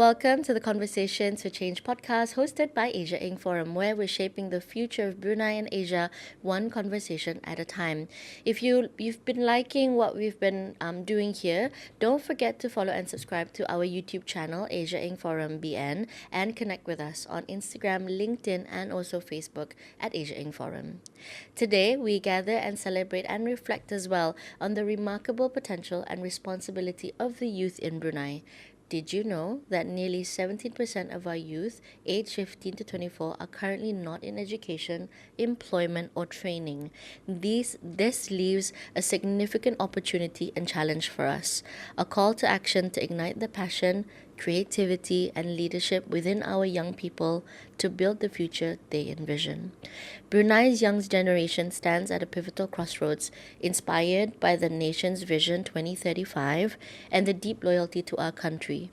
welcome to the Conversations for Change podcast hosted by Asia Inc. Forum, where we're shaping the future of Brunei and Asia one conversation at a time. If you've been liking what we've been doing here, don't forget to follow and subscribe to our YouTube channel, Asia Inc. Forum BN, and connect with us on Instagram, LinkedIn, and also Facebook at Asia Inc. Forum. Today, we gather and celebrate and reflect as well on the remarkable potential and responsibility of the youth in Brunei. Did you know that nearly 17% of our youth aged 15 to 24 are currently not in education, employment, or training? This leaves a significant opportunity and challenge for us. A call to action to ignite the passion, creativity, and leadership within our young people to build the future they envision. Brunei's young generation stands at a pivotal crossroads, inspired by the nation's Vision 2035 and the deep loyalty to our country.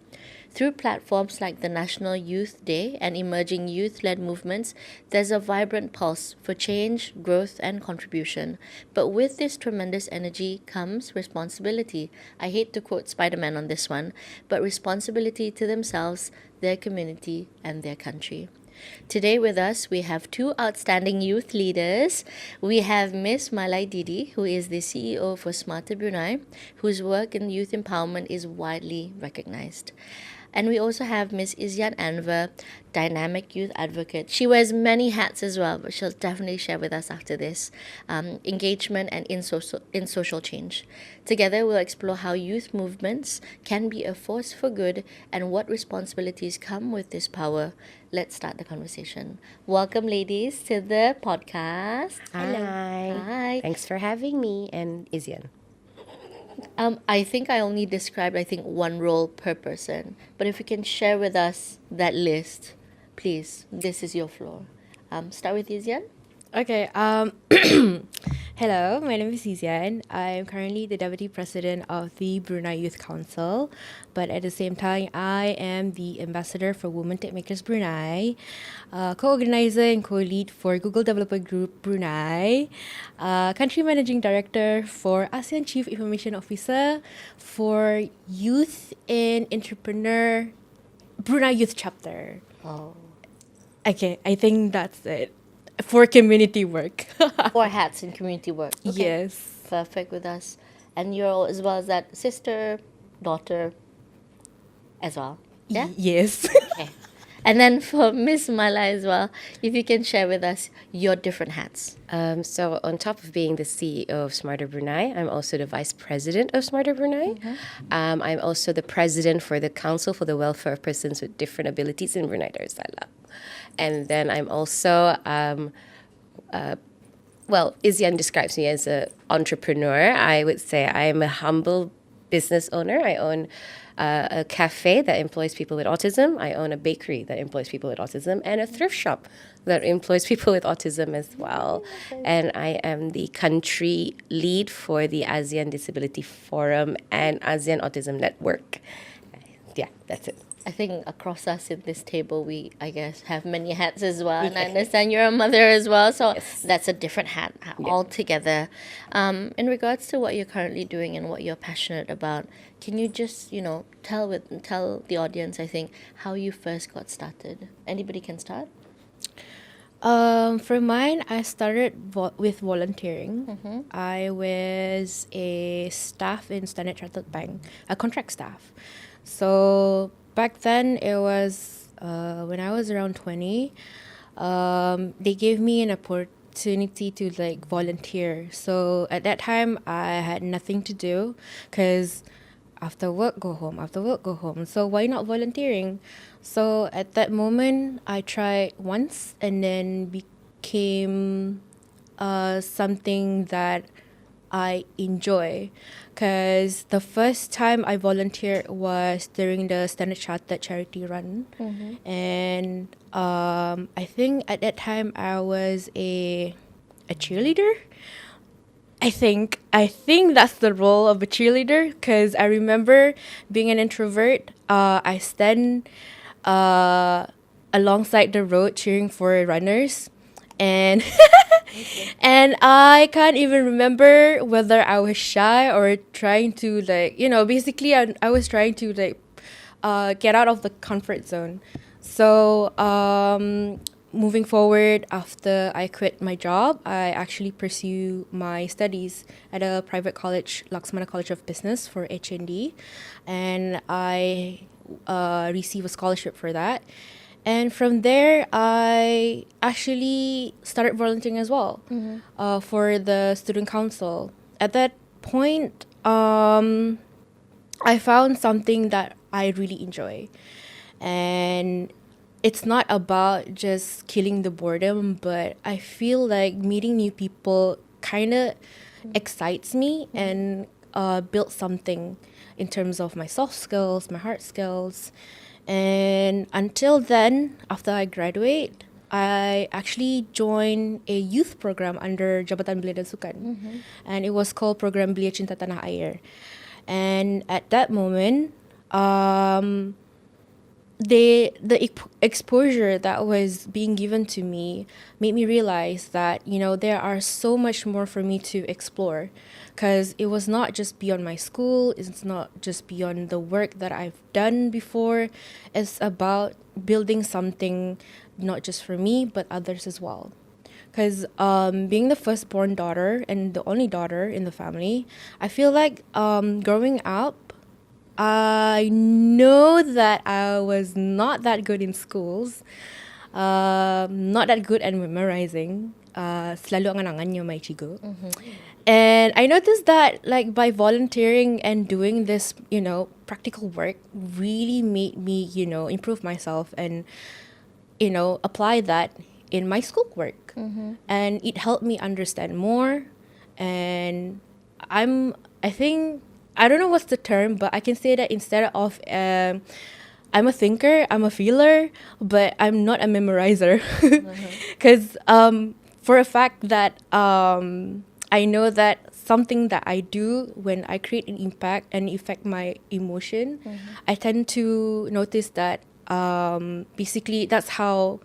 Through platforms like the National Youth Day and emerging youth-led movements, there's a vibrant pulse for change, growth, and contribution. But with this tremendous energy comes responsibility. I hate to quote Spider-Man on this one, but responsibility to themselves, their community, and their country. Today with us, we have two outstanding youth leaders. We have Miss Malai Didi, who is the CEO for Smarter Brunei, whose work in youth empowerment is widely recognized. And we also have Miss Izyan Anver, dynamic youth advocate. She wears many hats as well, but she'll definitely share with us after this engagement and in social change. Together, we'll explore how youth movements can be a force for good and what responsibilities come with this power. Let's start the conversation. Welcome, ladies, to the podcast. Hi. Hi. Thanks for having me and Izyan. I think I only described, one role per person. But if you can share with us that list, please, this is your floor. Start with Izyan. Okay. Hello, my name is Izyan. I'm currently the Deputy President of the Brunei Youth Council, but at the same time, I am the Ambassador for Women Tech Makers Brunei, co-organizer and co-lead for Google Developer Group Brunei, Country Managing Director for ASEAN Chief Information Officer for Youth and Entrepreneur Brunei Youth Chapter. Oh. Okay, I think that's it. For community work. 4 hats in community work. Okay. Yes. Perfect with us. And you're as well as that sister, daughter as well. Yeah? Yes. Okay. And then for Miss Malai as well, if you can share with us your different hats. So on top of being the CEO of Smarter Brunei, I'm also the Vice President of Smarter Brunei. I'm also the President for the Council for the Welfare of Persons with Different Abilities in Brunei Darussalam. And then I'm also, Izyan describes me as an entrepreneur. I would say I am a humble business owner. I own a cafe that employs people with autism. I own a bakery that employs people with autism and a thrift shop that employs people with autism as well. And I am the country lead for the ASEAN Disability Forum and ASEAN Autism Network. Yeah, that's it. I think across us in this table, we, have many hats as well. And I understand you're a mother as well, so that's a different hat altogether. In regards to what you're currently doing and what you're passionate about, can you just, tell the audience, how you first got started? Anybody can start? For mine, I started with volunteering. I was a staff in Standard Chartered Bank, a contract staff. So back then, it was when I was around 20. They gave me an opportunity to volunteer. So at that time, I had nothing to do because after work, go home. After work, go home. So why not volunteering? So at that moment, I tried once and then became something that I enjoy. Because the first time I volunteered was during the Standard Chartered charity run. And I think at that time I was a cheerleader. I think that's the role of a cheerleader because I remember being an introvert. I stand alongside the road cheering for runners, and and I can't even remember whether I was shy or trying to basically I was trying to get out of the comfort zone. So moving forward, after I quit my job, I actually pursue my studies at a private college, Laxmana College of Business for HND, and I receive a scholarship for that. And from there, I actually started volunteering as well for the student council. At that point, I found something that I really enjoy. And it's not about just killing the boredom, but I feel like meeting new people kind of excites me and built something in terms of my soft skills, my hard skills. And until then, after I graduate, I actually joined a youth program under Jabatan Belia dan Sukan. And it was called Program Belia Cinta Tanah Air. And at that moment, the exposure that was being given to me made me realize that, you know, there are so much more for me to explore, because it was not just beyond my school, it's not just beyond the work that I've done before. It's about building something not just for me but others as well. Because being the firstborn daughter and the only daughter in the family, I feel like growing up, I know that I was not that good in schools, not that good at memorizing. Selalu ang angan nyo may chigo. And I noticed that, like, by volunteering and doing this, you know, practical work really made me, you know, improve myself and, you know, apply that in my schoolwork. And it helped me understand more. And I think, I don't know what's the term, but I can say that instead of I'm a thinker, I'm a feeler, but I'm not a memorizer. Because for a fact that I know that something that I do when I create an impact and affect my emotion, I tend to notice that basically that's how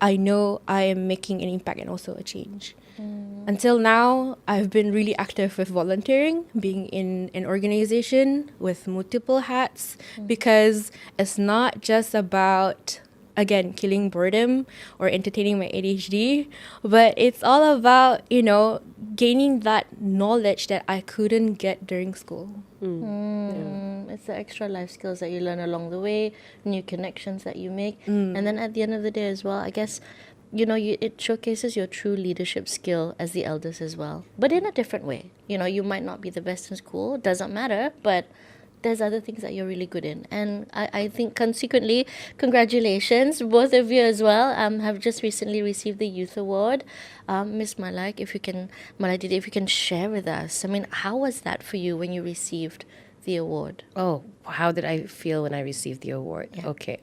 I know I am making an impact and also a change. Until now, I've been really active with volunteering, being in an organization with multiple hats, because it's not just about, again, killing boredom or entertaining my ADHD, but it's all about, you know, gaining that knowledge that I couldn't get during school. It's the extra life skills that you learn along the way, new connections that you make. And then at the end of the day as well, I guess, you know, it showcases your true leadership skill as the eldest as well, but in a different way. You know, you might not be the best in school, doesn't matter, but there's other things that you're really good in. And I think consequently, congratulations, both of you as well, have just recently received the Youth Award. Miss Malai, Malai Didi, if you can share with us, I mean, how was that for you when you received the award? Oh, how did I feel when I received the award? Yeah. Okay.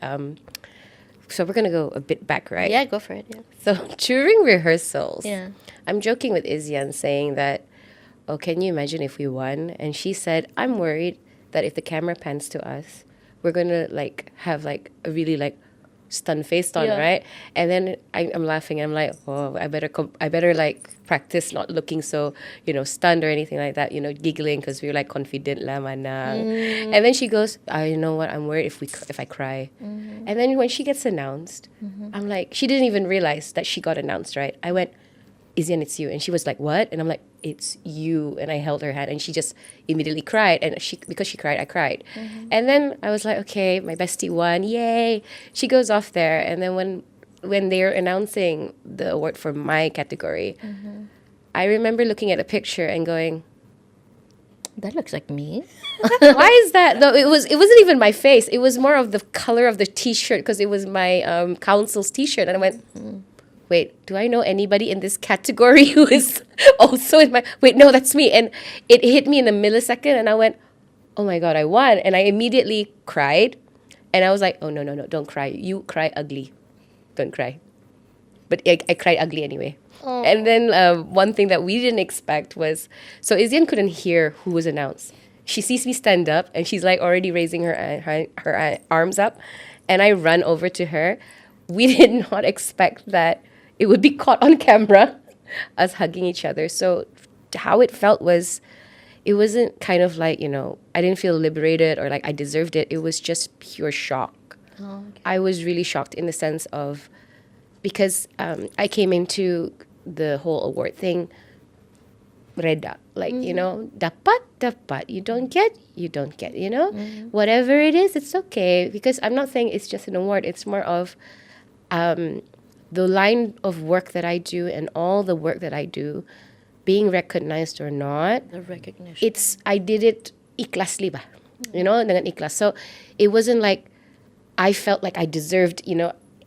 So we're going to go a bit back, right? Yeah, go for it. Yeah. So during rehearsals, Yeah. I'm joking with Izyan saying that, oh, can you imagine if we won? And she said, I'm worried that if the camera pans to us, we're going to like have like a really like stunned face on, Yeah. right? And then I'm laughing. I'm like, oh, I better like practice not looking so, you know, stunned or anything like that, you know, giggling because we're like confident lah mana. And then she goes, I know what, I'm worried if I cry. And then when she gets announced, I'm like, she didn't even realize that she got announced, right? I went, Izyan, it's you. And she was like, what? And I'm like, it's you. And I held her hand and she just immediately cried. And because she cried, I cried. And then I was like, okay, my bestie won. Yay. She goes off there. And then when they're announcing the award for my category, I remember looking at a picture and going, That looks like me. why is that? No, it wasn't even my face. It was more of the color of the t-shirt because it was my council's t-shirt. And I went, wait, do I know anybody in this category who is also in my... Wait, no, that's me. And it hit me in a millisecond and I went, oh my God, I won. And I immediately cried. And I was like, oh, no, don't cry. You cry ugly. Don't cry. But I cried ugly anyway. Oh. And then one thing that we didn't expect was... So Izyan couldn't hear who was announced. She sees me stand up and she's like already raising her arms up. And I run over to her. We did not expect that it would be caught on camera, us hugging each other. So how it felt was, it wasn't kind of like, I didn't feel liberated or like I deserved it. It was just pure shock. Oh, okay. I was really shocked in the sense of, because I came into the whole award thing reda, like, dapat, you don't get, whatever it is, it's okay, because I'm not saying it's just an award. It's more of the line of work that I do and all the work that I do, being recognized or not, The recognition. I did it ikhlasli ba, dengan ikhlas. So it wasn't like I felt like I deserved,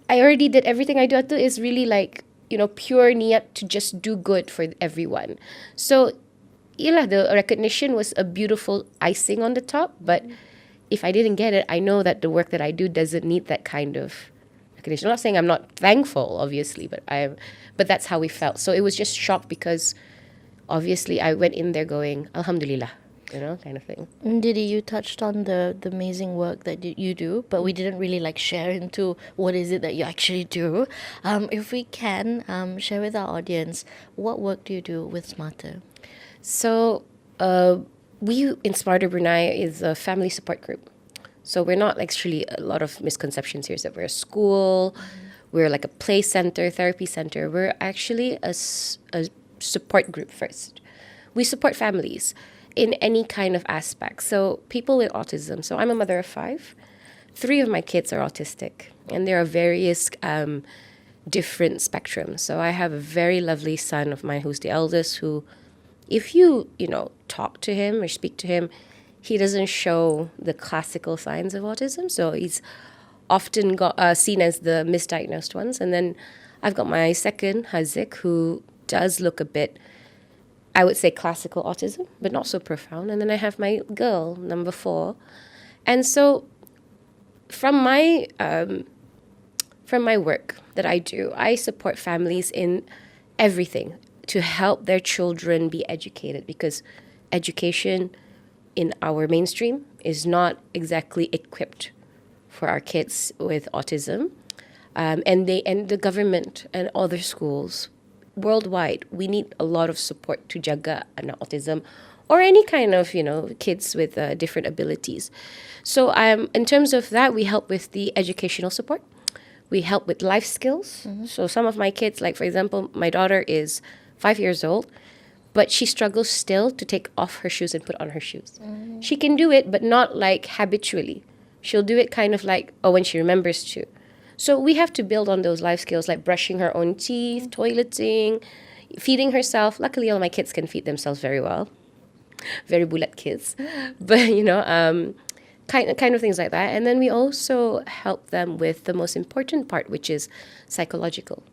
I already did everything I do. Itu is really like, pure niyat to just do good for everyone. So, the recognition was a beautiful icing on the top. But if I didn't get it, I know that the work that I do doesn't need that kind of recognition. I'm not saying I'm not thankful, obviously, but that's how we felt. So it was just shock because obviously I went in there going, Alhamdulillah, kind of thing. Didi, you touched on the amazing work that you do, but we didn't really like share into what is it that you actually do. If we can share with our audience, what work do you do with Smarter? So we in Smarter Brunei is a family support group. So we're not actually, a lot of misconceptions here is that we're a school, we're like a play center, therapy center. We're actually a support group first. We support families in any kind of aspect. So people with autism. So I'm a mother of 5. 3 of my kids are autistic, and there are various different spectrums. So I have a very lovely son of mine who's the eldest, who, if you talk to him or speak to him, he doesn't show the classical signs of autism. So he's often seen as the misdiagnosed ones. And then I've got my second, Hazik, who does look a bit, I would say, classical autism, but not so profound. And then I have my girl, number 4. And so from my work that I do, I support families in everything to help their children be educated, because education in our mainstream is not exactly equipped for our kids with autism. And the government and other schools worldwide, we need a lot of support to jaga anak autism or any kind of, kids with different abilities. So in terms of that, we help with the educational support. We help with life skills. So some of my kids, like for example, my daughter is 5 years old, but she struggles still to take off her shoes and put on her shoes. She can do it, but not like habitually. She'll do it kind of like, when she remembers to. So we have to build on those life skills, like brushing her own teeth, toileting, feeding herself. Luckily, all my kids can feed themselves very well. Very bulat kids. But, kind of things like that. And then we also help them with the most important part, which is psychological.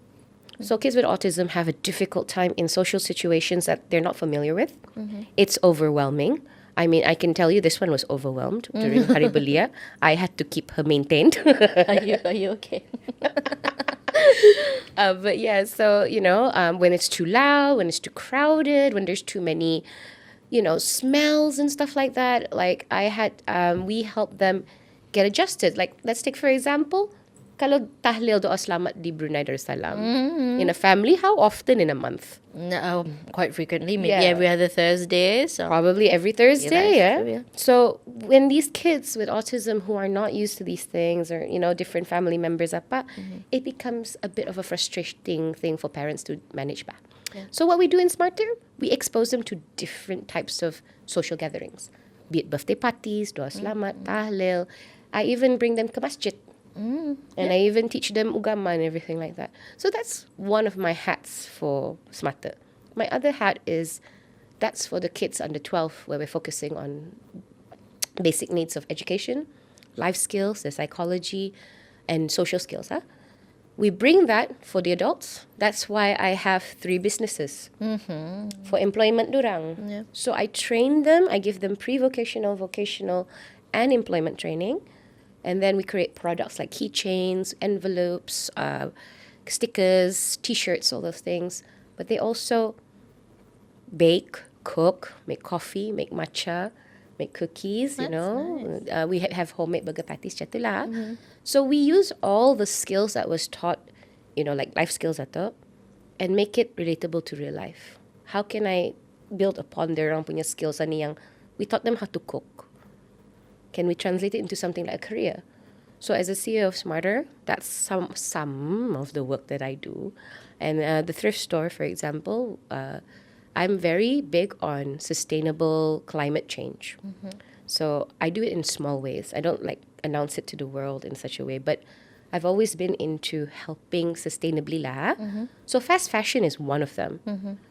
So kids with autism have a difficult time in social situations that they're not familiar with. It's overwhelming. I mean, I can tell you this one was overwhelmed during Hari Belia. I had to keep her maintained. Are you okay? But yeah, so, when it's too loud, when it's too crowded, when there's too many, smells and stuff like that, like we help them get adjusted. Like, let's take for example, kalau tahlil doa selamat di Brunei Darussalam in a family, how often in a month? No, quite frequently, maybe Yeah. every other Thursday. So Probably every Thursday, that's yeah. true, yeah. So when these kids with autism who are not used to these things, or different family members it becomes a bit of a frustrating thing for parents to manage ba. Yeah. So what we do in Smarter, we expose them to different types of social gatherings, be it birthday parties, doa selamat, tahlil. I even bring them to masjid. And I even teach them ugama and everything like that. So that's one of my hats for Smarter. My other hat is, that's for the kids under 12, where we're focusing on basic needs of education, life skills, the psychology, and social skills. We bring that for the adults. That's why I have 3 businesses for employment durang. Yeah. So I train them, I give them pre-vocational, vocational, and employment training. And then we create products like keychains, envelopes, stickers, T-shirts, all those things. But they also bake, cook, make coffee, make matcha, make cookies, That's nice. We have homemade burger patties, chatula. So we use all the skills that was taught, like life skills and make it relatable to real life. How can I build upon their orang punya skills ani yang we taught them how to cook. Can we translate it into something like a career? So as a CEO of Smarter, that's some of the work that I do. And the thrift store, for example, I'm very big on sustainable climate change. So I do it in small ways. I don't like announce it to the world in such a way, but I've always been into helping sustainably lah. So fast fashion is one of them.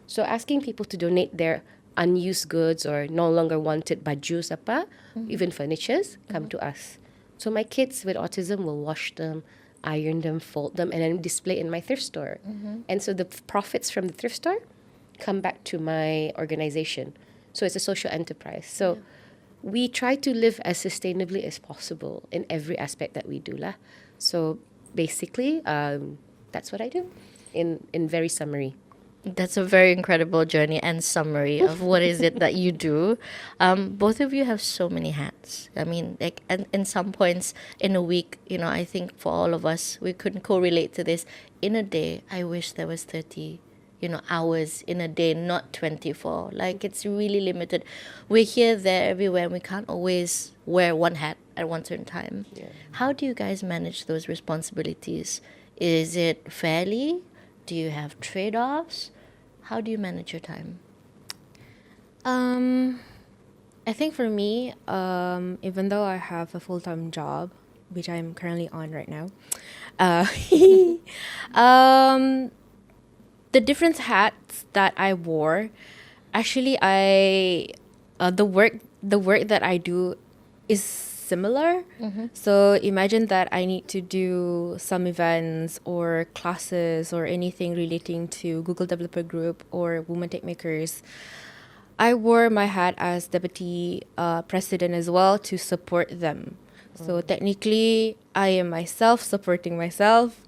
So asking people to donate their unused goods or no longer wanted bajus apa, even furnitures, come to us. So my kids with autism will wash them, iron them, fold them, and then display in my thrift store. And so the profits from the thrift store come back to my organization. So it's a social enterprise. So we try to live as sustainably as possible in every aspect that we do lah. So basically, that's what I do in very summary. That's a very incredible journey and summary of what is it that you do. Both of you have so many hats. I mean, like, and in some points in a week, I think for all of us, we couldn't correlate to this. In a day, I wish there was 30, hours in a day, not 24. Like, it's really limited. We're here, there, everywhere, and we can't always wear one hat at one certain time. Yeah. How do you guys manage those responsibilities? Is it fairly? Do you have trade-offs? How do you manage your time? I think for me, even though I have a full-time job, which I'm currently on right now, the different hats that I wore, actually, the work that I do is similar. So imagine that I need to do some events or classes or anything relating to Google Developer Group or Women Tech Makers. I wore my hat as deputy president as well to support them. So technically, I am myself supporting myself,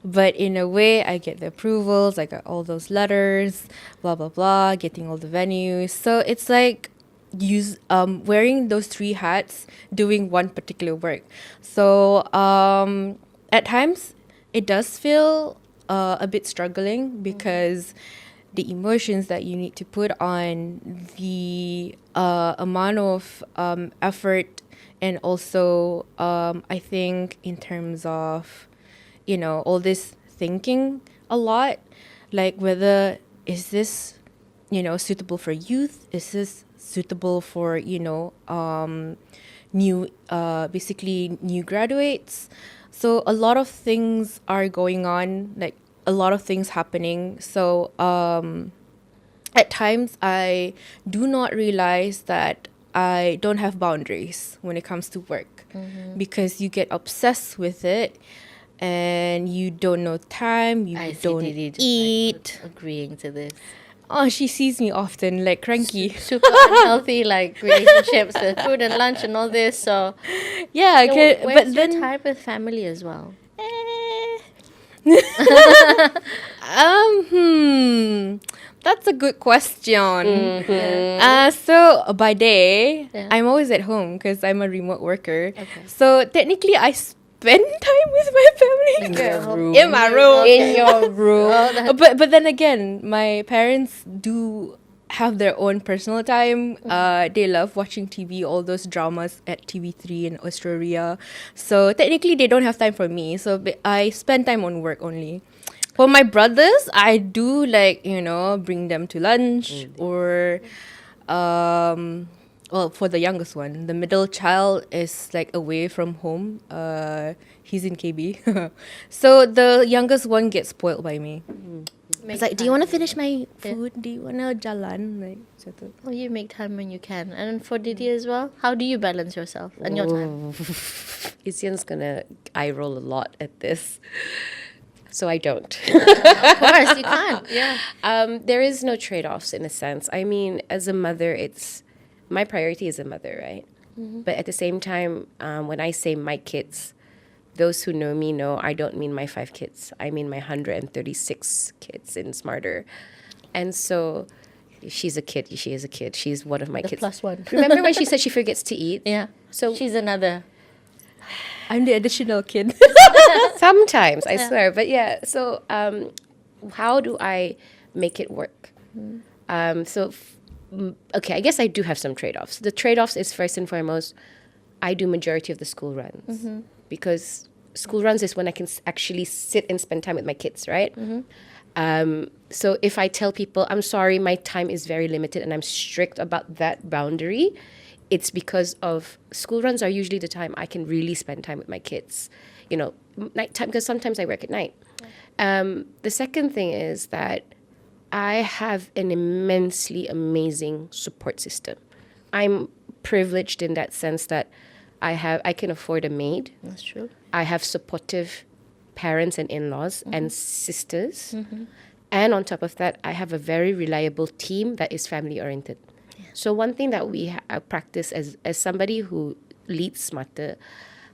but in a way, I get the approvals, I got all those letters, blah, blah, blah, getting all the venues. So it's like wearing those three hats, doing one particular work. So at times, it does feel a bit struggling because the emotions that you need to put on, the amount of effort, and also I think in terms of, all this thinking a lot, like whether is this, suitable for youth? Is this suitable for, basically new graduates? So a lot of things are going on, like a lot of things happening. So at times I do not realize that I don't have boundaries when it comes to work because you get obsessed with it and you don't know time, you don't Didi just, eat. Agreeing to this. Oh, she sees me often, like cranky. Super unhealthy, like relationships, the food and lunch and all this. So Yeah, So okay, where's but your then time with family as well? That's a good question. So by day, Yeah. I'm always at home because I'm a remote worker. Okay. So technically, I spend time with my family In your room. in my room. In your room. Oh, But then again, my parents do have their own personal time. They love watching TV, all those dramas at TV3 in Australia. So technically, they don't have time for me. So I spend time on work only. For my brothers, I do bring them to lunch or, well, for the youngest one, the middle child is like away from home. He's in KB. So the youngest one gets spoiled by me. It's like, do you want to finish my food? Do you want to jalan? Like, gitu. Well, you make time when you can. And for Didi as well, how do you balance yourself and your time? Izyan's gonna eye roll a lot at this. So I don't. Of course, you can't. Yeah. There is no trade-offs in a sense. I mean, as a mother, my priority is a mother, right? But at the same time, when I say my kids, those who know me know I don't mean my 5 kids. I mean my 136 kids in Smarter. And so she's a kid. She is a kid. She's one of my The kids. plus one. Remember when she said she forgets to eat? Yeah. So She's another. I'm the additional kid. sometimes, I swear. But yeah, so how do I make it work? So okay, I guess I do have some trade-offs. The trade-offs is first and foremost, I do majority of the school runs because school runs is when I can actually sit and spend time with my kids, right? So if I tell people, I'm sorry, my time is very limited and I'm strict about that boundary, it's because of school runs are usually the time I can really spend time with my kids. You know, nighttime, because sometimes I work at night. The second thing is that I have an immensely amazing support system. I'm privileged in that sense that I can afford a maid. That's true. I have supportive parents and in-laws and sisters. And on top of that, I have a very reliable team that is family-oriented. So one thing that we practice as somebody who leads Smarter,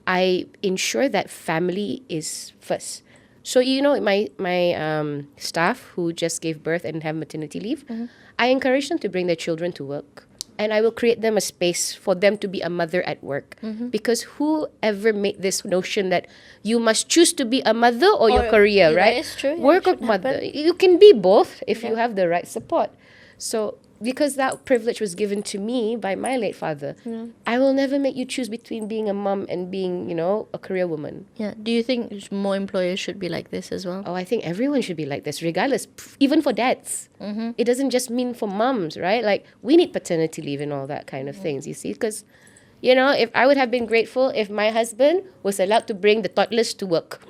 I ensure that family is first. So, you know, my staff who just gave birth and have maternity leave, I encourage them to bring their children to work. And I will create them a space for them to be a mother at work. Because whoever made this notion that you must choose to be a mother or your career, right? That is true. Yeah, Work or it should mother. happen. You can be both if you have the right support. So because that privilege was given to me by my late father, I will never make you choose between being a mom and being, you know, a career woman. Yeah. Do you think more employers should be like this as well? Oh, I think everyone should be like this, regardless, even for dads. It doesn't just mean for moms, right? Like, we need paternity leave and all that kind of things, you see? Because, you know, if I would have been grateful if my husband was allowed to bring the toddlers to work.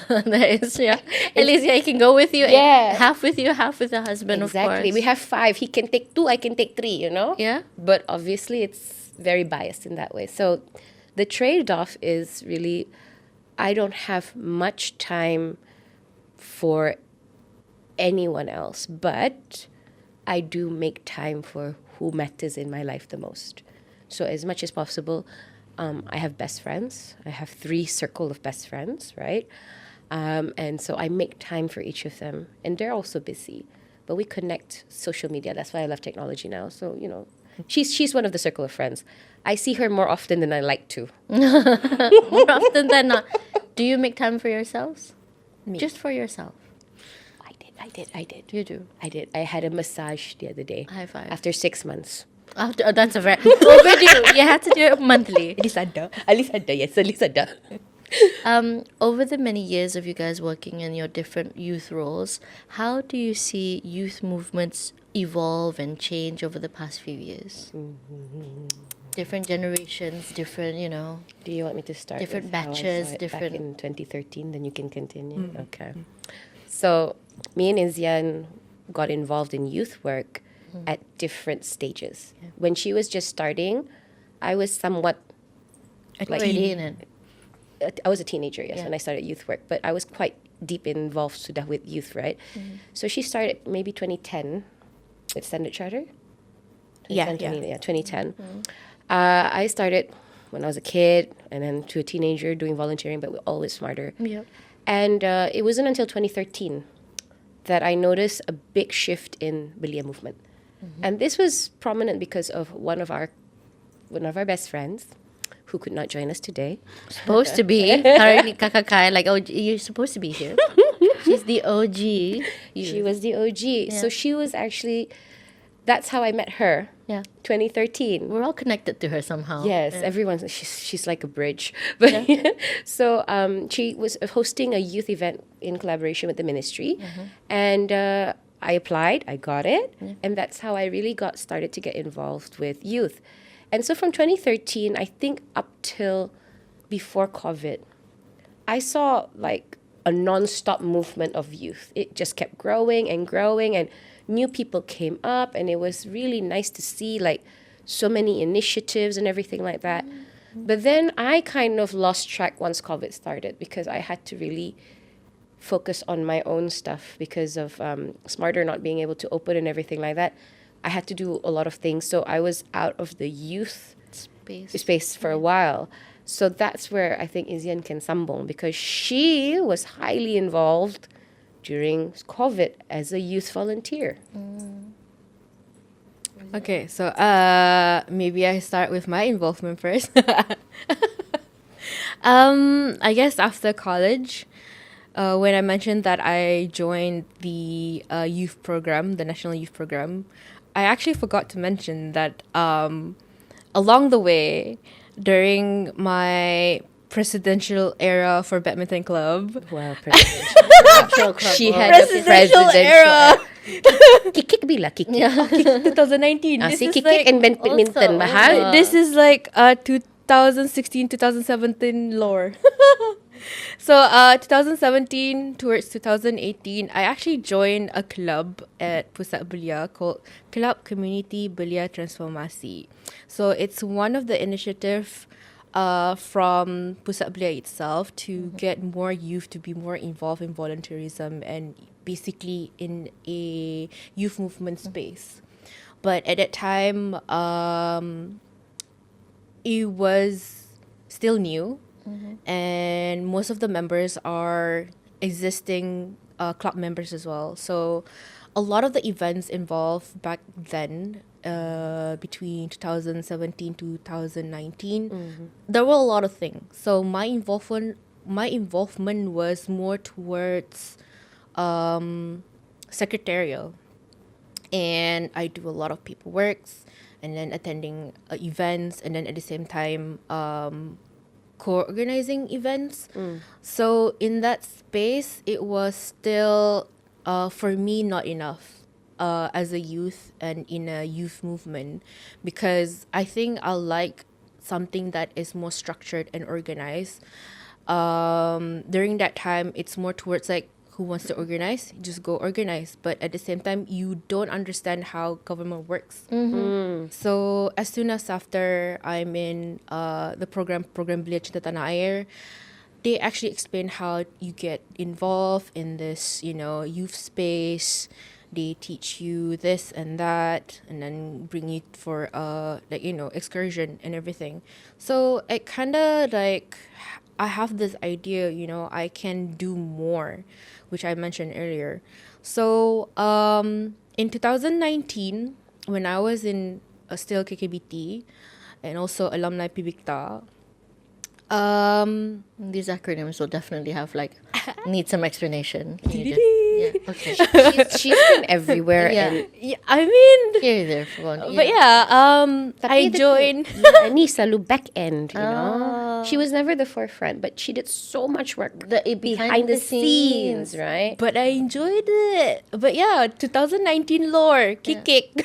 That is, yeah. At least, yeah, he can go with you. Yeah. Half with you, half with the husband, Exactly. of course. We have 5. He can take 2, I can take 3, you know? Yeah. But obviously, it's very biased in that way. So the trade-off is really, I don't have much time for anyone else, but I do make time for who matters in my life the most. So as much as possible, I have best friends. I have 3 circle of best friends, right? And so I make time for each of them. And they're also busy. But we connect social media. That's why I love technology now. So, you know, she's one of the circle of friends. I see her more often than I like to. More often than not. Do you make time for yourselves? Me. Just for yourself. I did. You do. I did. I had a massage the other day. High five. After 6 months. After, that's a very overdue. You have to do it monthly. At least ada. At least ada. Over the many years of you guys working in your different youth roles, how do you see youth movements evolve and change over the past few years? Different generations, different, you know. Do you want me to start? Different with how I batches, saw it different- Back in 2013, then you can continue. Okay. So me and Izyan got involved in youth work at different stages. When she was just starting, I was somewhat Already in it. I was a teenager, yes, Yeah. when I started youth work, but I was quite deep involved sudah with youth, right? So she started maybe 2010 with Standard Charter. Yeah, 2010. I started when I was a kid and then to a teenager doing volunteering, but we're always smarter. Yep. And it wasn't until 2013 that I noticed a big shift in Belia movement. And this was prominent because of one of our best friends who could not join us today. Supposed to be. Currently, Kakakai, like, oh, you're supposed to be here. She's the OG. She was the OG. So she was actually, that's how I met her. Yeah. 2013. We're all connected to her somehow. Yes, everyone's she's like a bridge. But so she was hosting a youth event in collaboration with the ministry, and I applied, I got it, and that's how I really got started to get involved with youth. And so from 2013, I think up till before COVID, I saw like a non-stop movement of youth. It just kept growing and growing, and new people came up, and it was really nice to see like so many initiatives and everything like that. But then I kind of lost track once COVID started because I had to really focus on my own stuff because of Smarter not being able to open and everything like that. I had to do a lot of things. So I was out of the youth space for a while. So that's where I think Izyan can sambong because she was highly involved during COVID as a youth volunteer. Okay, so maybe I start with my involvement first. I guess after college, when I mentioned that I joined the youth program, the national youth program, I actually forgot to mention that along the way, during my presidential era for badminton club, Wow, presidential. She had a Presidential presidential era. Kikik bila kikik. Yeah. 2019. Ah, This si is kikik like and badminton. also- Mahal. this is like 2016 2017 lore. So 2017 towards 2018, I actually joined a club at Pusat Belia called Club Community Belia Transformasi. So it's one of the initiative from Pusat Belia itself to get more youth to be more involved in volunteerism and basically in a youth movement space. But at that time, it was still new, and most of the members are existing club members as well. So a lot of the events involved back then, between 2017 to 2019, there were a lot of things. So my involvement was more towards secretarial, and I do a lot of paperwork and then attending events, and then at the same time co-organizing events. So in that space, it was still for me not enough as a youth and in a youth movement, because I think I like something that is more structured and organized. During that time, it's more towards like, who wants to organize, just go organize, but at the same time you don't understand how government works. So as soon as after I'm in the program Belia Cinta Tanah Air, they actually explain how you get involved in this, youth space. They teach you this and that, and then bring you for excursion and everything. So it kind of like, I have this idea, I can do more, which I mentioned earlier. So in 2019, when I was in still KKBT and also alumni Pibikta, These acronyms will definitely have need some explanation. Can you Didi. yeah, okay. She's been everywhere. Yeah. And yeah, I mean, Here, there, for one. but yeah, I Tapi joined. Ni selalu back end, She was never the forefront, but she did so much work behind the scenes, right? But I enjoyed it. But yeah, 2019 lore, Kikik.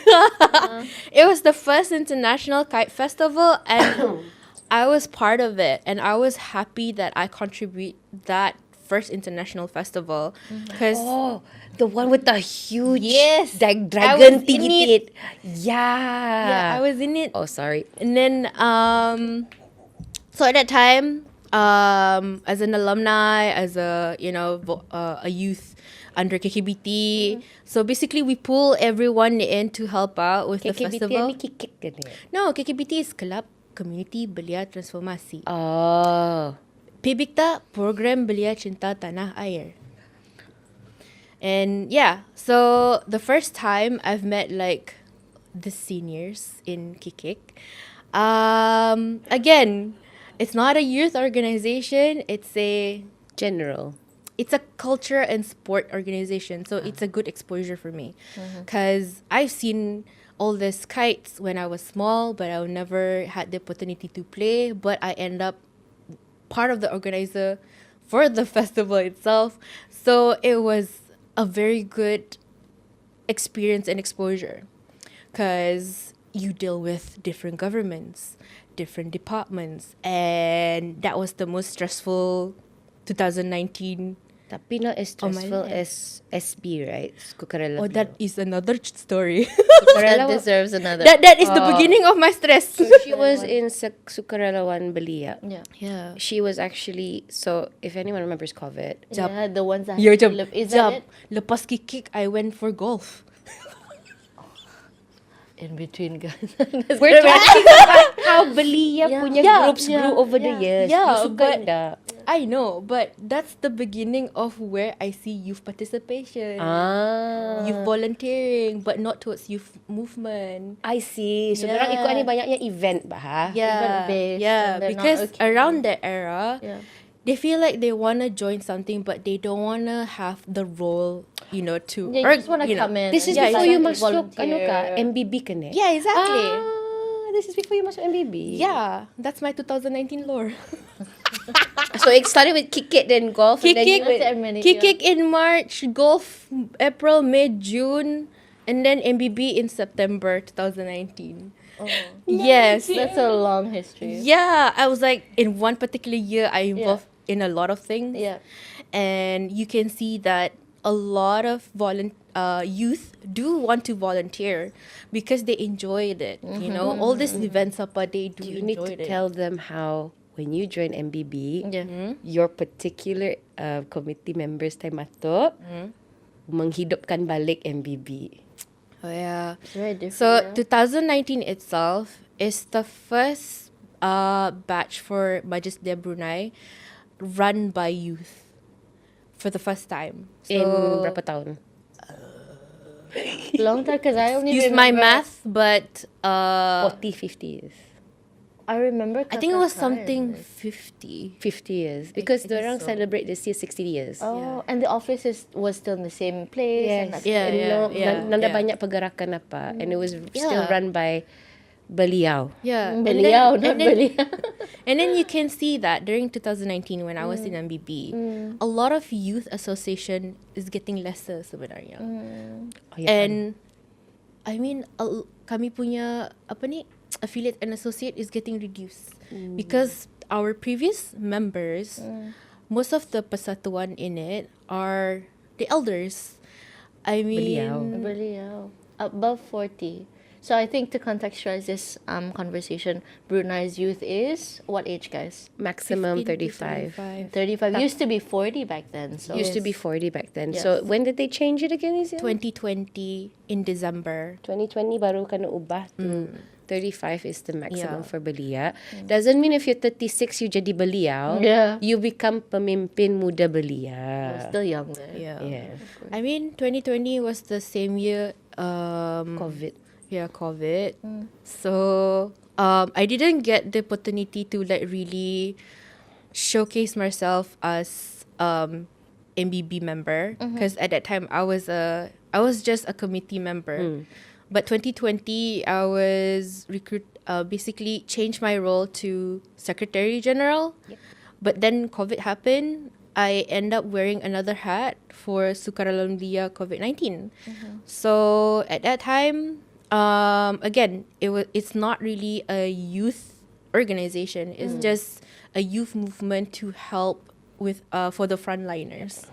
It was the first international kite festival, and I was part of it, and I was happy that I contribute that first international festival, because Oh, the one with the huge Yes, I dragon was in tingit. yeah, I was in it. Oh, sorry. And then so at that time, as an alumni, as a a youth under KKBT, so basically we pull everyone in to help out with the festival. ni kikik kan dia? No, KKBT is Club Community Belia Transformasi. Oh. Pibikta Program Belia Cinta Tanah Air. And yeah, so the first time I've met the seniors in Kikik. Again, it's not a youth organization, it's a culture and sport organization. So it's a good exposure for me, because I've seen all these kites when I was small, but I never had the opportunity to play. But I end up part of the organizer for the festival itself. So it was a very good experience and exposure, because you deal with different governments, different departments, and that was the most stressful 2019. Tapi not as Oh, my stressful life. as SB, right? Kukarela. Oh, that is another story. That deserves another. that is the beginning of my stress. She was in Sukarelawan Belia. Yeah. Yeah. She was actually, so if anyone remembers COVID, Yeah, the ones that Yo, have to jump, live. Is jump. that it? Lepas Kikik, I went for golf. In between, guys. we're talking about how Belia Yeah. punya Yeah. groups grew over the years. Yeah, You suka but tak? I know, but that's the beginning of where I see youth participation. Youth volunteering, but not towards youth movement. I see. So, Yeah. dorang ikut ni banyaknya event bah. Yeah, Event-based, yeah, and they're not because okay. around that era, Yeah. they feel like they want to join something, but they don't want to have the role, to Yeah, you just want to come in. This is and before just you like masuk, volunteer. MBB ka na? Yeah, exactly. This is before you masuk MBB. Yeah, that's my 2019 lore. So it started with kick it, then golf, and then you That's went... Kick in March, golf April, May, June, and then MBB in September 2019. Oh. Yes. That's a long history. Yeah, I was like, in one particular year, I involved in a lot of things. Yeah. And you can see that a lot of youth do want to volunteer because they enjoyed it. All these events apa, they do You need enjoy to it. tell them how when you join MBB, Yeah. your particular committee members time ato menghidupkan balik MBB. Oh yeah. It's very different. So yeah. 2019 itself is the first batch for Majlis Dia Brunei run by youth for the first time. In So berapa tahun? Long time, because I only use my remember- math, but 40, 50 years. I remember. I think it was Kakak something Khan. 50. 50 years. Because I guess orang so. celebrate this year 60 years. Oh, and the office was still in the same place. And like, Yeah, Nanda yeah. banyak pergerakan apa. And it was still Yeah. run by beliau. Yeah. Beliau, not beliau. And then you can see that during 2019 when I was in MBB, a lot of youth association is getting lesser sebenarnya. Oh, ya kan? And I mean, kami punya affiliate and associate is getting reduced because our previous members, most of the persatuan in it are the elders. I mean, Beliau. Above 40. So I think to contextualize this conversation, Brunei's youth is what age, guys? Maximum 15 to 35. 35. Used to be 40 back then. So Used to be 40 back then. Yes. So when did they change it again? Izyan? 2020 in December. 2020 baru kena ubah to 35 is the maximum Yeah. for belia. Doesn't mean if you're 36 you jadi beliau. Yeah. You become pemimpin muda we're belia. still young there. Yeah. Yeah. I mean, 2020 was the same year. COVID. Yeah, COVID. So I didn't get the opportunity to like really showcase myself as MBB member because at that time I was just a committee member. But 2020 I was basically changed my role to Secretary General. But then COVID happened. I end up wearing another hat for Sukaralambia COVID-19. So at that time, again, it's not really a youth organization. It's just a youth movement to help with for the frontliners.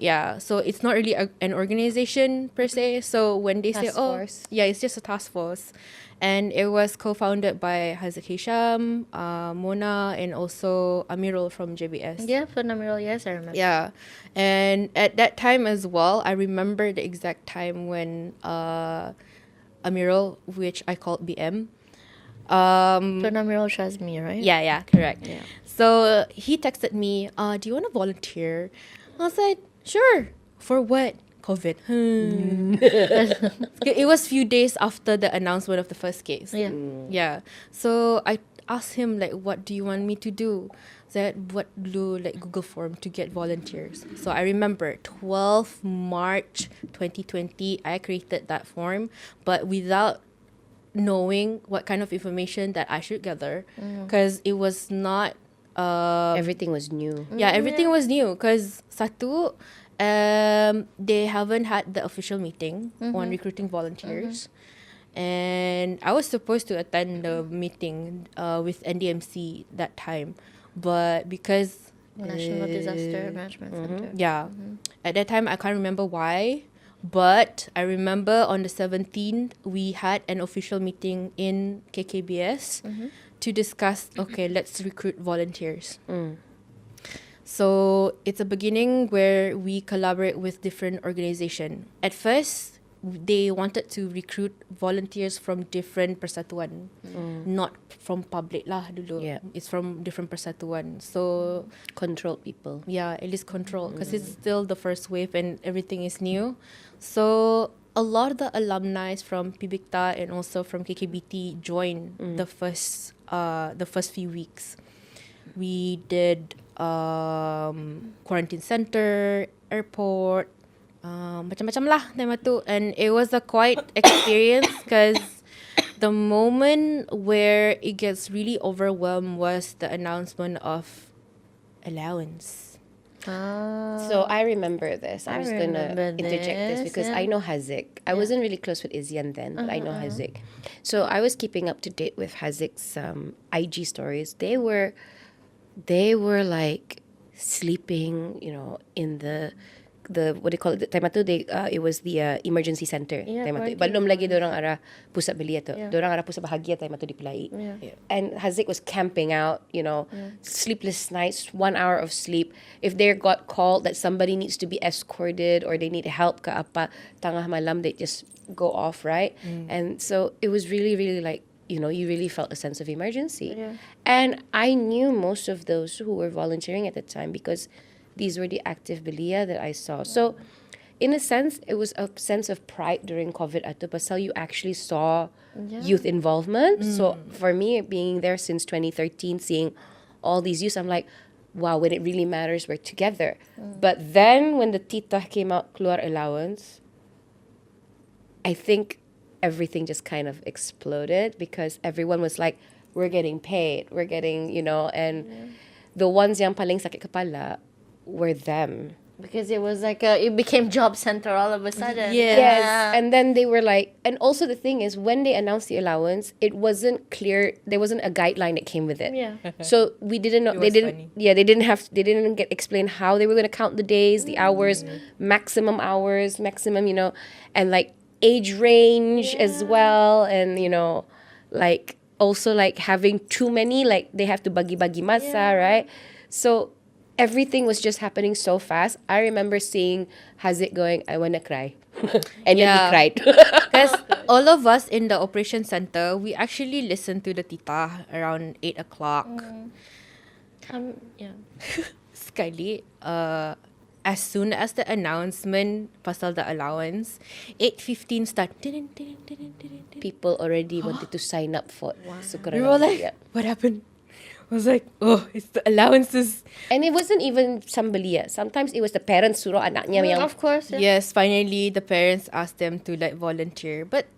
Yeah, so it's not really an organization per se. So when they say, Task "Oh, force. yeah, it's just a task force," and it was co-founded by Hazak Hisham, Mona, and also Amirul from JBS. Yeah, phenomenal. Yes, I remember. Yeah, and at that time as well, I remember the exact time when Amirul, which I called BM. Phenomenal Shazmi, right? Yeah, correct. Yeah. So he texted me, "Do you want to volunteer?" I was like, "Sure." For what? COVID. It was few days after the announcement of the first case. Yeah. Yeah. So I asked him like, "What do you want me to do?" Said, "What do like Google form to get volunteers?" So I remember 12 March 2020, I created that form, but without knowing what kind of information that I should gather, because it was not. Everything was new. Yeah, everything was new. Because satu, they haven't had the official meeting on recruiting volunteers. And I was supposed to attend the meeting with NDMC that time. But because... National Disaster Management Center. Yeah. At that time, I can't remember why. But I remember on the 17th, we had an official meeting in KKBS to discuss, okay, let's recruit volunteers. So it's a beginning where we collaborate with different organizations. At first, they wanted to recruit volunteers from different persatuan, not from public lah dulu. Yeah. It's from different persatuan. So Controlled people. yeah, at least control because it's still the first wave and everything is new. So a lot of the alumni from Pibikta and also from KKBT joined the first few weeks. We did quarantine center, airport, macam-macam lah time tu. And it was a quite experience because the moment where it gets really overwhelmed was the announcement of allowance. So I remember this. I was going to remember interject this this, because yeah. I know Hazik. I wasn't really close with Izyan then, but I know Hazik. So I was keeping up to date with Hazik's IG stories. They were like sleeping, in the what do you call it? Time tu it was the emergency center. Yeah, Time tu. quarantine Belum lagi dorang arah pusat belia tu. Yeah. Dorang arah pusat bahagia time tu dipelai. Yeah. And Hazik was camping out, sleepless nights, 1 hour of sleep. If they got called that somebody needs to be escorted or they need help ka apa, tangah malam, they just go off, right? And so it was really, really like, you really felt a sense of emergency. Yeah. And I knew most of those who were volunteering at the time because these were the active belia that I saw. So in a sense, it was a sense of pride during COVID at Pasal you actually saw youth involvement. So for me, being there since 2013, seeing all these youths, I'm like, wow, when it really matters, we're together. But then when the tita came out, keluar allowance, I think everything just kind of exploded because everyone was like, we're getting paid, we're getting, and the ones yang paling sakit kepala were them. Because it was like it became job center all of a sudden. Yeah. Yes. And then they were like, and also the thing is, when they announced the allowance, it wasn't clear. There wasn't a guideline that came with it. Yeah. So we didn't know. It They was didn't. funny. Yeah, they didn't get explained how they were going to count the days, the hours, maximum, and like age range as well, and like also like having too many, like they have to bagi masa, right? So everything was just happening so fast. I remember seeing Hazik going, I want to cry. And then he Yeah. cried. Because all of us in the operation center, we actually listened to the tita around 8 o'clock. Yeah. Sekali, as soon as the announcement pasal the allowance, 8:15 start. People already wanted to sign up for Sukarana. We were like, Yeah. what happened? I was like, oh, it's the allowances. And it wasn't even sambalia. Sometimes it was the parents suruh anaknya yang Of course. Yeah. Yes, finally the parents asked them to like volunteer. But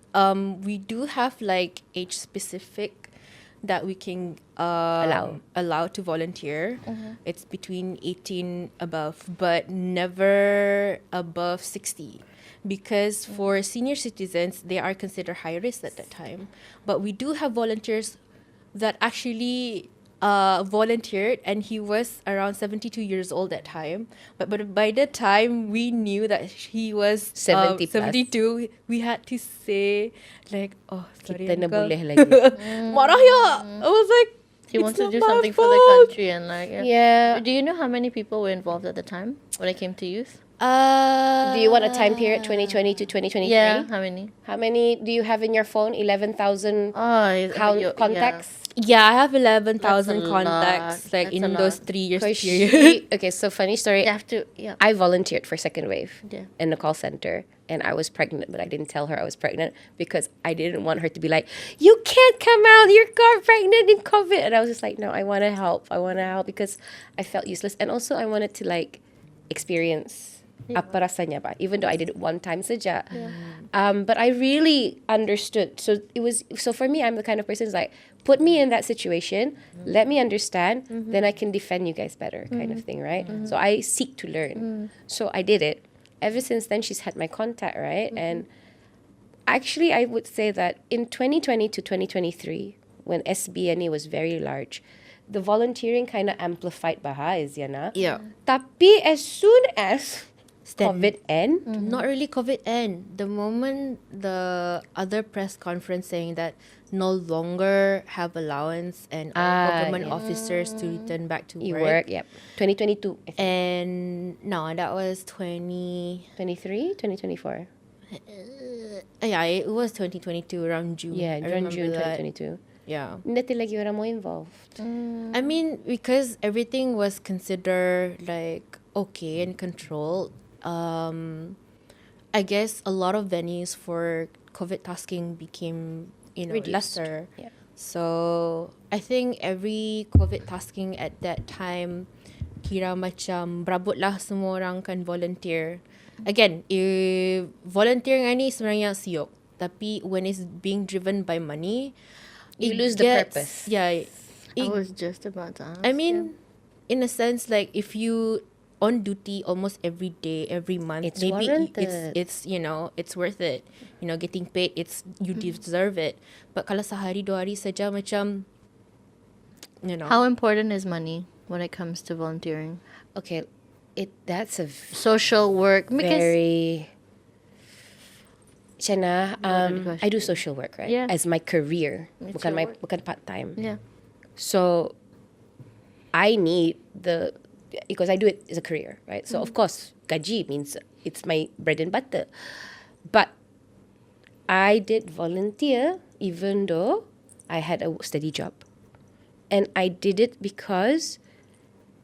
we do have like age specific that we can allow to volunteer. It's between 18 above, but never above 60. Because for senior citizens, they are considered high risk at that time. But we do have volunteers that actually volunteered, and he was around 72 years old at time. But by the time we knew that he was 70 plus. 72, we had to say like, oh, sorry, kita na uncle. boleh lagi. Marah ya. I was like, He it's wants to not do my something for the fault. country and like. Yeah. Do you know how many people were involved at the time when it came to youth? Do you want a time period 2020 to 2023? Yeah. How many? How many do you have in your phone? 11,000 Oh, contacts? Yeah, I have That's 11,000 a contacts lot. like That's a in lot. those 3 years Because period. okay, so funny story. You have to. Yeah. I volunteered for second wave Yeah. in the call center, and I was pregnant, but I didn't tell her I was pregnant because I didn't want her to be like, "You can't come out, you're pregnant in COVID." And I was just like, "No, I want to help. I want to help because I felt useless, and also I wanted to like experience apa rasanya ba, even though I did it one time saja. But I really understood. So for me, I'm the kind of person who's like, put me in that situation, let me understand, then I can defend you guys better, kind of thing, right? So I seek to learn. So I did it. Ever since then, she's had my contact, right? And actually, I would say that in 2020 to 2023, when SBNE was very large, the volunteering kind of amplified Baha, Izyan. Yeah. Tapi as soon as COVID end, Not really COVID end. The moment the other press conference saying that no longer have allowance and all government officers to return back to you work. work, yep. 2022, I think. And no, that was 23, 2024. Yeah, it was 2022 around June. Yeah, I remember June that. 2022. Yeah. Hindi lagi orang mo involved. I mean, because everything was considered like okay and controlled, I guess a lot of venues for COVID tasking became, Reduced. lesser. Yeah. So I think every COVID tasking at that time kira macam berabot lah semua orang kan volunteer. Again, volunteering ni sebenarnya siok. Tapi when it's being driven by money, You it lose the purpose. Yeah. I was just about to ask. I mean, in a sense, like if you on duty almost every day, every month, It's maybe warranted. it's it's worth it. Getting paid, you deserve it. But kalau sehari dua hari saja macam How important is money when it comes to volunteering? Okay, that's a Social work. Because very... Shana, Loaded I do social work, right? Yeah. As my career. It's Bukan your work. bukan part-time. yeah. So I need because I do it as a career, right? So of course, gaji means it's my bread and butter. But I did volunteer even though I had a steady job. And I did it because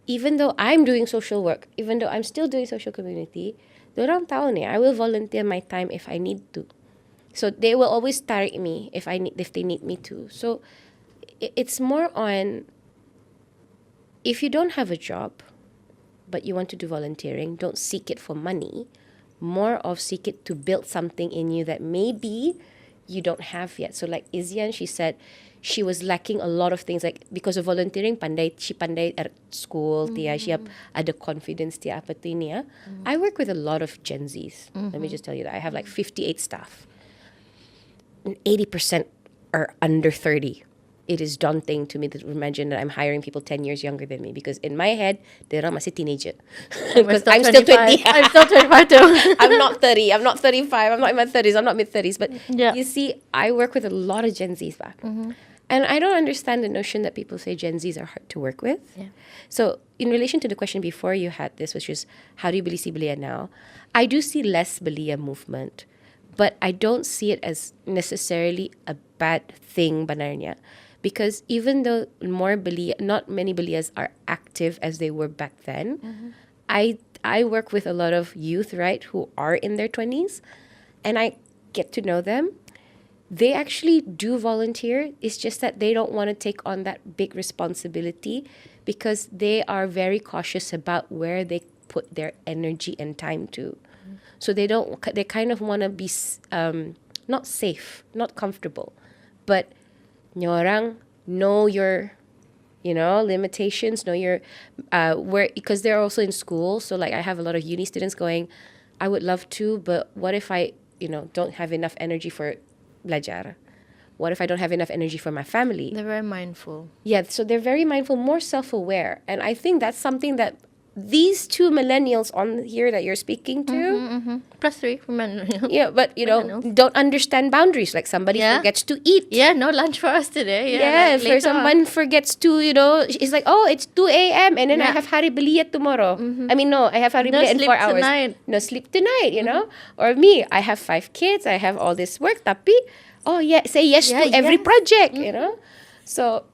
even though I'm doing social work, even though I'm still doing social community, dorang tahu ni, I will volunteer my time if I need to. So they will always tarik me if they need me to. So it's more on, if you don't have a job but you want to do volunteering, don't seek it for money. More of seek it to build something in you that maybe you don't have yet. So like Izyan, she said she was lacking a lot of things, like because of volunteering, she pandai at school, she ada confidence apa tu ini ya. I work with a lot of Gen Zs. Let me just tell you that I have like 58 staff. And 80% are under 30. It is daunting to me to imagine that I'm hiring people 10 years younger than me, because in my head, they're masih teenager. Because I'm still 20. I'm still 25 too. I'm not 30. I'm not 35. I'm not in my 30s. I'm not mid-30s. But Yeah. you see, I work with a lot of Gen Zs back. And I don't understand the notion that people say Gen Zs are hard to work with. Yeah. So in relation to the question before you had this, which is, how do you see belia now? I do see less belia movement. But I don't see it as necessarily a bad thing, banarnya. Because even though not many Belias are active as they were back then, I work with a lot of youth, right, who are in their 20s, and I get to know them. They actually do volunteer. It's just that they don't want to take on that big responsibility because they are very cautious about where they put their energy and time to. So they kind of want to be not safe, not comfortable, but nyorang know your limitations, know your where, because they're also in school. So like I have a lot of uni students going, I would love to, but what if I don't have enough energy for belajar? What if I don't have enough energy for my family? They're very mindful. Yeah, so they're very mindful, more self-aware, and I think that's something that these two millennials on here that you're speaking to, +3 for millennials. yeah, but don't understand boundaries. Like somebody Yeah. forgets to eat. Yeah, no lunch for us today. Yeah, like for later someone forgets to, it's like, oh, it's 2 a.m. and then I Yeah. have hari beliyat tomorrow. I mean, no, I have hari No beliyat in sleep 4 hours. tonight. No sleep tonight, Or me, I have 5 kids, I have all this work, tapi, oh yeah, say yes Yeah, to every yes. project, So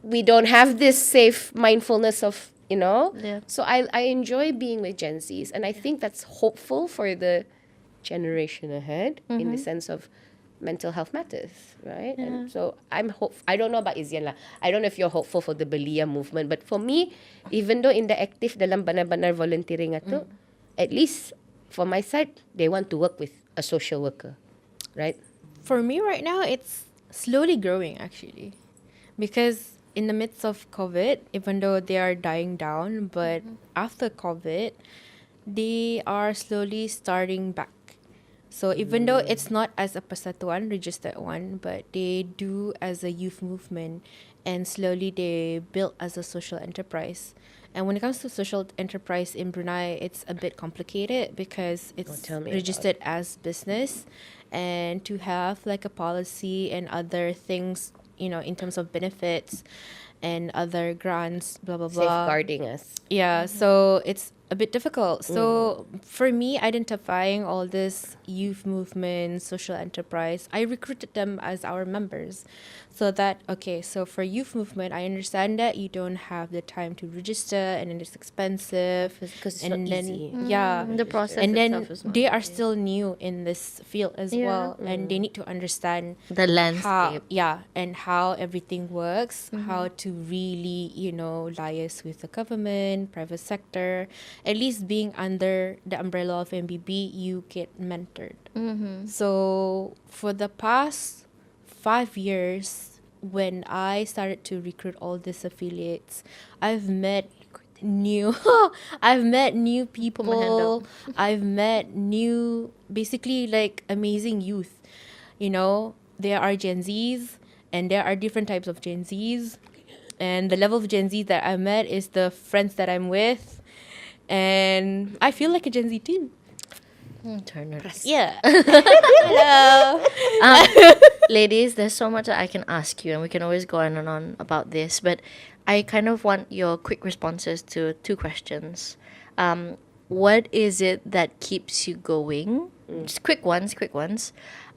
we don't have this safe mindfulness of, Yeah. So I enjoy being with Gen Zs, and I think that's hopeful for the generation ahead in the sense of mental health matters, right? And so I don't know about Izyan lah. I don't know if you're hopeful for the Belia movement, but for me, even though in the active dalam banar-banar volunteering atu, at least for my side, they want to work with a social worker, right? For me right now, it's slowly growing actually, because in the midst of COVID, even though they are dying down, but after COVID, they are slowly starting back. So even though it's not as a persatuan registered one, but they do as a youth movement, and slowly they build as a social enterprise. And when it comes to social enterprise in Brunei, it's a bit complicated because it's tell me registered as business, and to have like a policy and other things, in terms of benefits and other grants, blah blah blah. Safeguarding us. Yeah, so it's a bit difficult. So for me, identifying all this youth movement, social enterprise, I recruited them as our members. So that, okay, so for youth movement, I understand that you don't have the time to register and then it's expensive. Because it's and not then, easy. Yeah. The process And then itself is not they are easy. still new in this field as Yeah. well. And they need to understand The landscape. and how everything works, how to really, liaise with the government, private sector. At least being under the umbrella of MBB, you get mentored. So for the past 5 years, when I started to recruit all these affiliates, I've met new I've met new people. I've met new, basically, like, amazing youth. There are Gen Zs and there are different types of Gen Zs, and the level of Gen Z that I met is the friends that I'm with, and I feel like a Gen Z too. Turner. Yeah. Hello. Ladies, there's so much that I can ask you, and we can always go on and on about this, but I kind of want your quick responses to 2 questions. What is it that keeps you going? Just quick ones.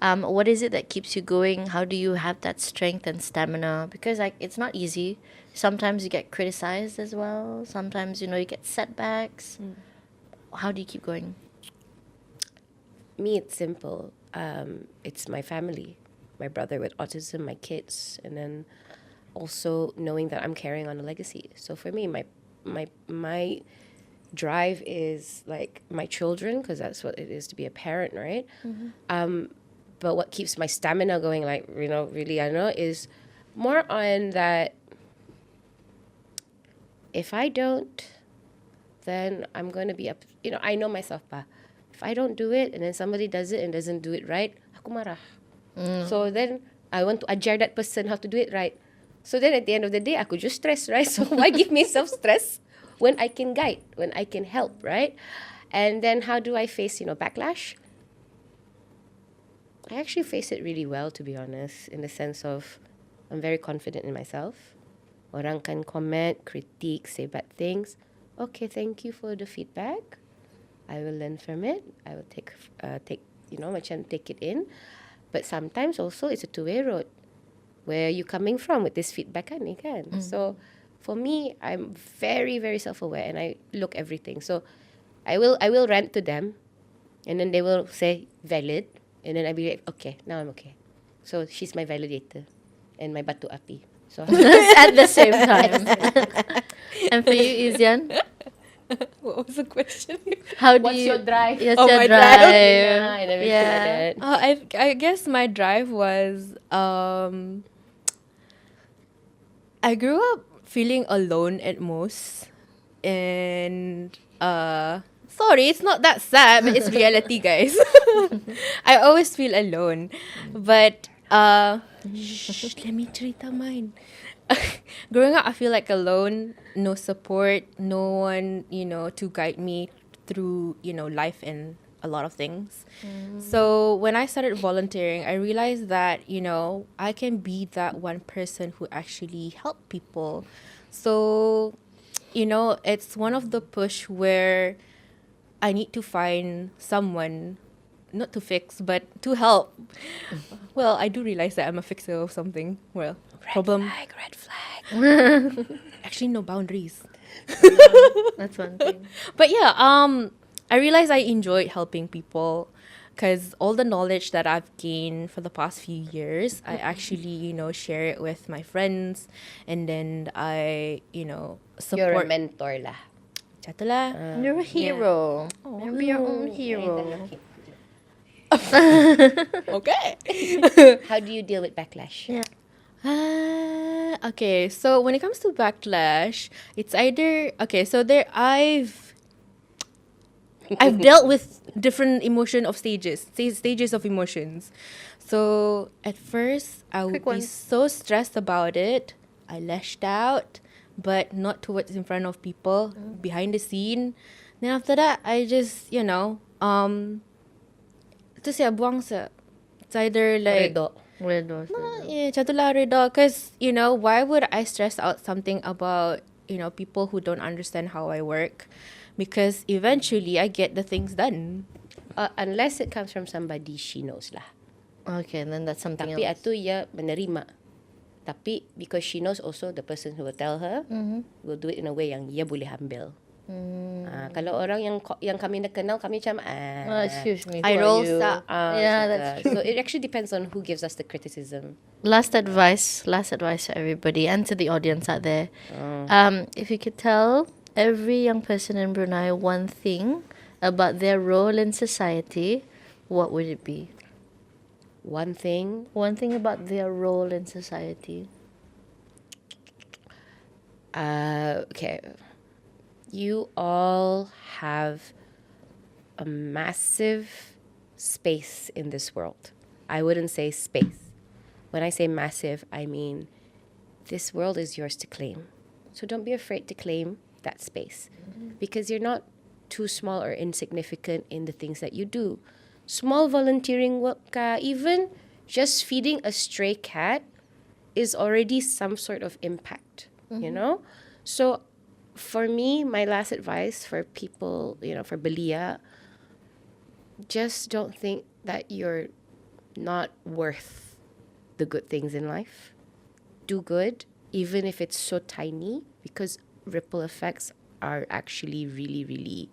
What is it that keeps you going? How do you have that strength and stamina? Because it's not easy. Sometimes you get criticized as well. Sometimes, you get setbacks. How do you keep going? Me, it's simple. It's my family, my brother with autism, my kids, and then also knowing that I'm carrying on a legacy. So for me, my drive is like my children, because that's what it is to be a parent, right? But what keeps my stamina going, like, really, I know, is more on that. If I don't, then I'm going to be up. I know myself, pa. If I don't do it and then somebody does it and doesn't do it right, aku marah. So then I want to ajar that person how to do it right. So then at the end of the day, aku just stress, right? So why give myself stress when I can guide, when I can help, right? And then how do I face, backlash? I actually face it really well, to be honest, in the sense of I'm very confident in myself. Orang can comment, critique, say bad things. Okay, thank you for the feedback. I will learn from it. I will take macam take it in. But sometimes also it's a two-way road. Where are you coming from with this feedback, kan? So for me, I'm very, very self-aware and I look everything. So I will rant to them, and then they will say valid, and then I'll be like, okay, now I'm okay. So she's my validator and my batu api. So At the same time. And for you, Izyan? What was the question? How do what's you... your drive? Yes, Oh, your my drive. drive. Yeah, and everything like that. I guess my drive was I grew up feeling alone at most, and sorry, it's not that sad, but it's reality, guys. I always feel alone, but let me cerita mine. Growing up, I feel like alone, no support, no one, to guide me through, life and a lot of things. So when I started volunteering, I realized that, I can be that one person who actually help people. So, it's one of the push where I need to find someone, not to fix, but to help. Well, I do realize that I'm a fixer of something. Well, Red flag. actually no boundaries. That's one thing. But yeah, I realized I enjoyed helping people because all the knowledge that I've gained for the past few years, I actually, share it with my friends, and then I, support. You're a mentor lah. Chatula. You're a hero. You're your own hero. Okay. How do you deal with backlash? Yeah. Okay, so when it comes to backlash, it's either so I've dealt with different stages of emotions. So at first I would be so stressed about it. I lashed out, but not towards in front of people, behind the scene. Then after that, I just itu siya buang sa. It's either like Weirdo. yeah, chatula reda. Because, why would I stress out something about, people who don't understand how I work? because eventually I get the things done. Unless it comes from somebody she knows lah. Okay, then that's something Tapi else. atu ia menerima. Tapi because she knows also the person who will tell her will do it in a way yang ia boleh ambil. Kalau orang yang kami dah kenal, kami macam Excuse me. I who are roll you? sa- Yeah, that's true. So it actually depends on who gives us the criticism. Last advice to everybody and to the audience out there. If you could tell every young person in Brunei one thing about their role in society, what would it be? One thing, One thing about their role in society. okay. You all have a massive space in this world. I wouldn't say space. When I say massive, I mean this world is yours to claim. So don't be afraid to claim that space because you're not too small or insignificant in the things that you do. Small volunteering work, even just feeding a stray cat is already some sort of impact, you know? So for me, my last advice for people, for Belia, just don't think that you're not worth the good things in life. Do good, even if it's so tiny, because ripple effects are actually really, really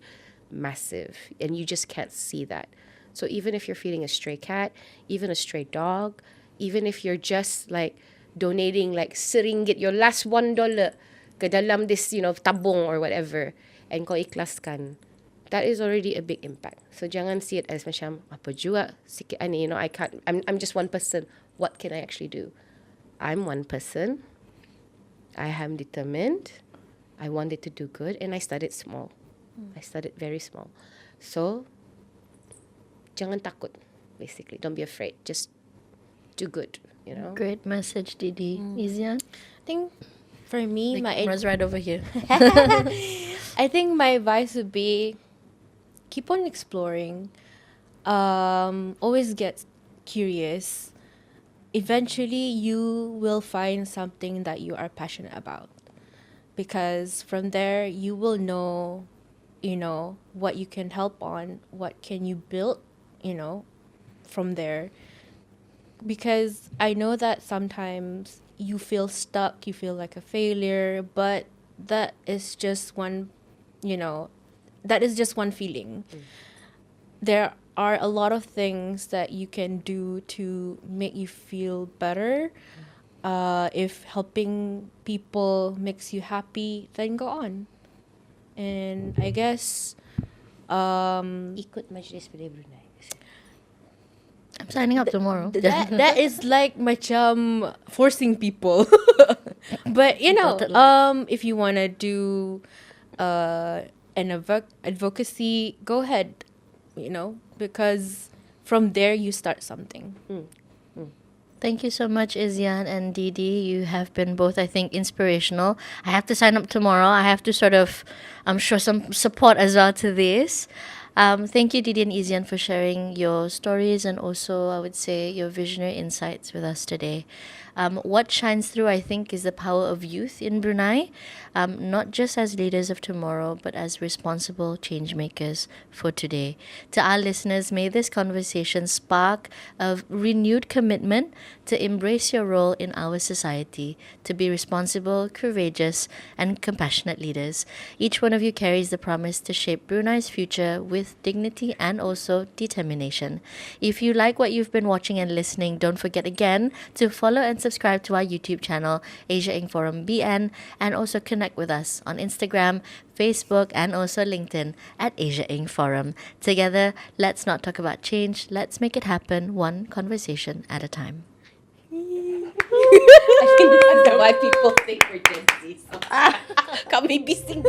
massive, and you just can't see that. So even if you're feeding a stray cat, even a stray dog, even if you're just like donating like seringgit, your last $1 ke dalam this, tabung or whatever, and kau ikhlaskan, that is already a big impact. So jangan see it as macam apa juga sikit ani, I'm just one person. What can I actually do? I'm one person. I am determined. I wanted to do good, and I started small. I started very small. So jangan takut, basically. Don't be afraid. Just do good, Great message, Didi. Izyan? I think for me, The my camera's right over here. I think my advice would be keep on exploring. Always get curious. Eventually, you will find something that you are passionate about. Because from there, you will know, what you can help on, what can you build, from there. Because I know that sometimes you feel stuck, you feel like a failure, but that is just one, that is just one feeling. There are a lot of things that you can do to make you feel better. If helping people makes you happy, then go on. And I guess Ikut Majlis Budaya Brunei. I'm signing up tomorrow. that is like macam forcing people. But Dotted line. if you want to do an advocacy, go ahead, because from there you start something. Thank you so much, Izyan and Didi. You have been both, I think, inspirational. I have to sign up tomorrow. I have to sort of, show some support as well to this. Thank you, Didi and Izyan, for sharing your stories and also, I would say, your visionary insights with us today. What shines through, I think, is the power of youth in Brunei, not just as leaders of tomorrow, but as responsible change makers for today. To our listeners, may this conversation spark a renewed commitment to embrace your role in our society, to be responsible, courageous, and compassionate leaders. Each one of you carries the promise to shape Brunei's future with dignity and also determination. If you like what you've been watching and listening, don't forget again to follow and subscribe to our YouTube channel, Asia Inc. Forum BN, and also connect with us on Instagram, Facebook, and also LinkedIn at Asia Inc. Forum. Together, let's not talk about change, let's make it happen one conversation at a time. I think that's why people think we're Gen Z. Kami bising.